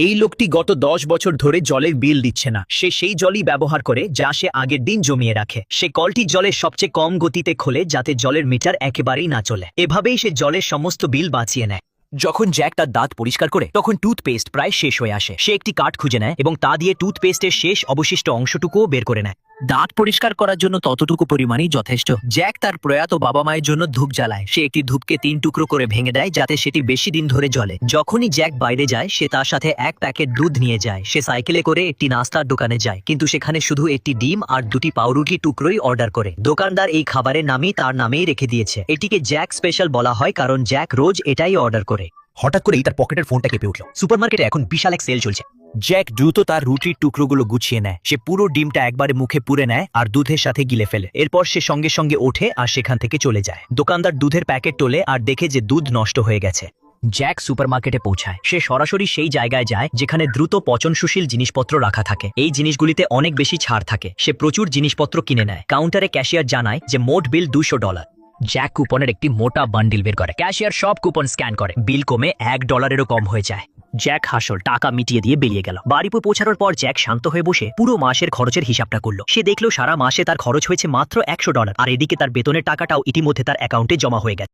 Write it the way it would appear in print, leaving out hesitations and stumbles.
এই লোকটি গত 10 বছর ধরে জলের বিল দিচ্ছে না। সে সেই জলই ব্যবহার করে যা সে আগের দিন জমিয়ে রাখে। সে কলটি জলের সবচেয়ে কম গতিতে খোলে যাতে জলের মিটার একেবারেই না চলে। এভাবেই সে জলের সমস্ত বিল বাঁচিয়ে নেয়। যখন জ্যাক তার দাঁত পরিষ্কার করে তখন টুথপেস্ট প্রায় শেষ হয়ে আসে। সে একটি কাঠ খুঁজে নেয় এবং তা দিয়ে টুথপেস্টের শেষ অবশিষ্ট অংশটুকুও বের করে নেয়। দাঁত পরিষ্কার করার জন্য ততটুকু পরিমাণই যথেষ্ট। জ্যাক তার প্রয়াত বাবা মায়ের জন্য ধূপ জ্বালায়। সে একটি ধূপকে 3 টুকরো করে ভেঙে দেয় যাতে সেটি বেশি দিন ধরে জ্বলে। যখনই জ্যাক বাইরে যায় সে তার সাথে 1 প্যাকেট দুধ নিয়ে যায়। সে সাইকেলে করে একটি নাস্তার দোকানে যায়, কিন্তু সেখানে শুধু একটি ডিম আর 2টি পাউরুটি টুকরোই অর্ডার করে। দোকানদার এই খাবারের নামই তার নামেই রেখে দিয়েছে। এটিকে জ্যাক স্পেশাল বলা হয় কারণ জ্যাক রোজ এটাই অর্ডার করে। হঠাৎ করেই তার পকেটের ফোনটা কেঁপে উঠল। সুপারমার্কেটে এখন বিশাল এক সেল চলছে। জ্যাক দ্রুত তার রুটির টুকরোগুলো গুছিয়ে নেয়। সে পুরো ডিমটা একবারে মুখে পুরে নেয় আর দুধের সাথে গিলে ফেলে। এরপর সে সঙ্গে সঙ্গে ওঠে আর সেখান থেকে চলে যায়। দোকানদার দুধের প্যাকেট তোলে আর দেখে যে দুধ নষ্ট হয়ে গেছে। জ্যাক সুপারমার্কেটে পৌঁছায়। সে সরাসরি সেই জায়গায় যায় যেখানে দ্রুত পচনশীল জিনিসপত্র রাখা থাকে। এই জিনিসগুলিতে অনেক বেশি ছাড় থাকে। সে প্রচুর জিনিসপত্র কিনে নেয়। কাউন্টারে ক্যাশিয়ার জানায় যে মোট বিল $200। জ্যাক কুপনের একটি মোটা বান্ডিল বের করে। ক্যাশিয়ার সব কুপন স্ক্যান করে। বিল কমে $1 কম হয়ে যায়। জ্যাক হাসল টাকা মিটিয়ে দিয়ে বেরিয়ে গেল। বাড়ি পৌঁছানোর পর জ্যাক শান্ত হয়ে বসে পুরো মাসের খরচের হিসাবটা করলো। সে দেখলো সারা মাসে তার খরচ হয়েছে মাত্র $100, আর এদিকে তার বেতনের টাকাটাও ইতিমধ্যে তার অ্যাকাউন্টে জমা হয়ে গেছে।